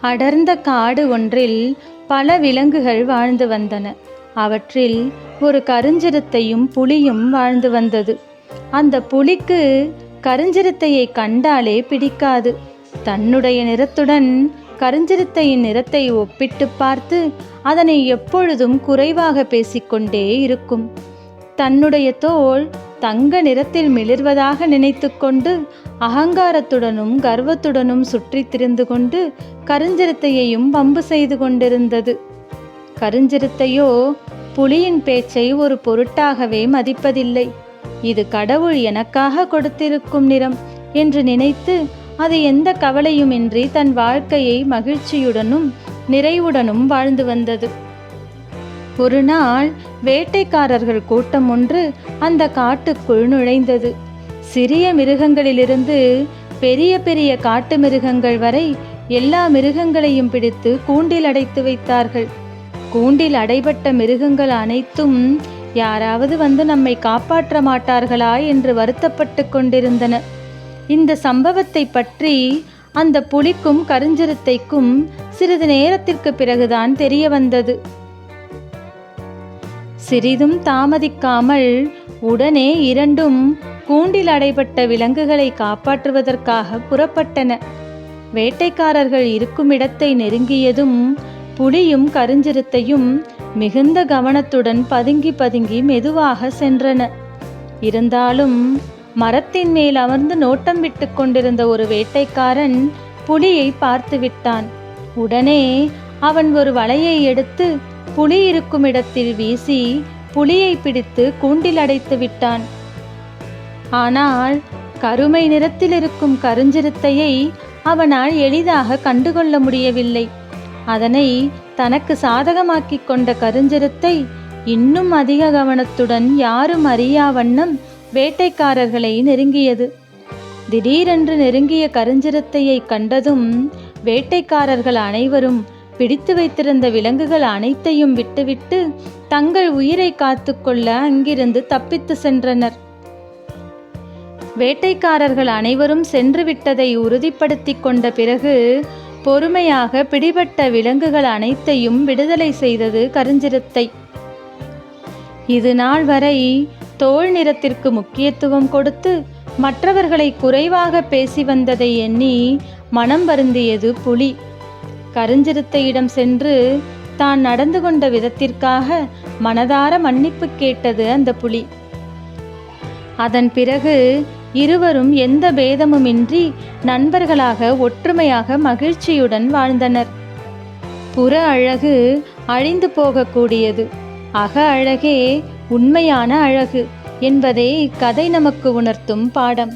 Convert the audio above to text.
அடர்ந்த காடு ஒன்றில் பல விலங்குகள் வாழ்ந்து வந்தன. அவற்றில் ஒரு கருஞ்சிறுத்தையும் புலியும் வாழ்ந்து வந்தது. அந்த புலிக்கு கருஞ்சிறுத்தையை கண்டாலே பிடிக்காது. தன்னுடைய நிறத்துடன் கருஞ்சிறுத்தையின் நிறத்தை ஒப்பிட்டு பார்த்து அதனை எப்பொழுதும் குறைவாக பேசிக்கொண்டே இருக்கும். தன்னுடைய தோல் தங்க நிறத்தில் மிளிர்வதாக நினைத்து கொண்டு அகங்காரத்துடனும் கர்வத்துடனும் சுற்றி திரிந்து கொண்டு கருஞ்சிறுத்தையையும் வம்பு செய்து கொண்டிருந்தது. கருஞ்சிறுத்தையோ புலியின் பேச்சை ஒரு பொருட்டாகவே மதிப்பதில்லை. இது கடவுள் எனக்காக கொடுத்திருக்கும் நிறம் என்று நினைத்து அது எந்த கவலையுமின்றி தன் வாழ்க்கையை மகிழ்ச்சியுடனும் நிறைவுடனும் வாழ்ந்து வந்தது. ஒரு நாள் வேட்டைக்காரர்கள் கூட்டம் ஒன்று அந்த காட்டுக்குள் நுழைந்தது. சிறிய மிருகங்களிலிருந்து பெரிய பெரிய காட்டு மிருகங்கள் வரை எல்லா மிருகங்களையும் பிடித்து கூண்டில் அடைத்து வைத்தார்கள். கூண்டில் அடைபட்ட மிருகங்கள் அனைத்தும் யாராவது வந்து நம்மை காப்பாற்ற மாட்டார்களா என்று வருத்தப்பட்டு கொண்டிருந்தன. இந்த சம்பவத்தை பற்றி அந்த புலிக்கும் கருஞ்சிறுத்தைக்கும் சிறிது நேரத்திற்கு பிறகுதான் தெரிய வந்தது. சிறிதும் தாமதிக்காமல் உடனே இரண்டும் கூண்டில் அடைபட்ட விலங்குகளை காப்பாற்றுவதற்காக புறப்பட்டன. வேட்டைக்காரர்கள் இருக்கும் இடத்தை நெருங்கியதும் புலியும் கருஞ்சிறுத்தையும் மிகுந்த கவனத்துடன் பதுங்கி பதுங்கி மெதுவாக சென்றன. இருந்தாலும் மரத்தின் மேல் அமர்ந்து நோட்டம் விட்டு கொண்டிருந்த ஒரு வேட்டைக்காரன் புலியை பார்த்து விட்டான். உடனே அவன் ஒரு வலையை எடுத்து புலி இருக்கும் இடத்தில் வீசி புலியை பிடித்து கூண்டில் அடைத்து விட்டான். ஆனால் கருமை நிறத்தில் இருக்கும் கருஞ்சிறுத்தையை அவனால் எளிதாக கண்டுகொள்ள முடியவில்லை. அதனை தனக்கு சாதகமாக்கி கொண்ட கருஞ்சிறுத்தை இன்னும் அதிக கவனத்துடன் யாரும் அறியா வண்ணம் வேட்டைக்காரர்களை நெருங்கியது. திடீரென்று நெருங்கிய கருஞ்சிறுத்தையை கண்டதும் வேட்டைக்காரர்கள் அனைவரும் பிடித்து வைத்திருந்த விலங்குகள் அனைத்தையும் விட்டுவிட்டு தங்கள் உயிரை காத்து கொள்ள அங்கிருந்து தப்பித்து சென்றனர். வேட்டைக்காரர்கள் அனைவரும் சென்று விட்டதை உறுதிப்படுத்தி கொண்ட பிறகு பொறுமையாக பிடிபட்ட விலங்குகள் அனைத்தையும் விடுதலை செய்தது கருஞ்சிறுத்தை. இது நாள் வரை தோல் நிறத்திற்கு முக்கியத்துவம் கொடுத்து மற்றவர்களை குறைவாக பேசி வந்ததை எண்ணி மனம் வருந்தியது புலி. கருஞ்சிறுத்தையிடம் சென்று தான் நடந்து கொண்ட விதத்திற்காக மனதார மன்னிப்பு கேட்டது அந்த புலி. அதன் பிறகு இருவரும் எந்த பேதமுமின்றி நண்பர்களாக ஒற்றுமையாக மகிழ்ச்சியுடன் வாழ்ந்தனர். புற அழகு அழிந்து போகக்கூடியது, அக அழகே உண்மையான அழகு என்பதே இக்கதை நமக்கு உணர்த்தும் பாடம்.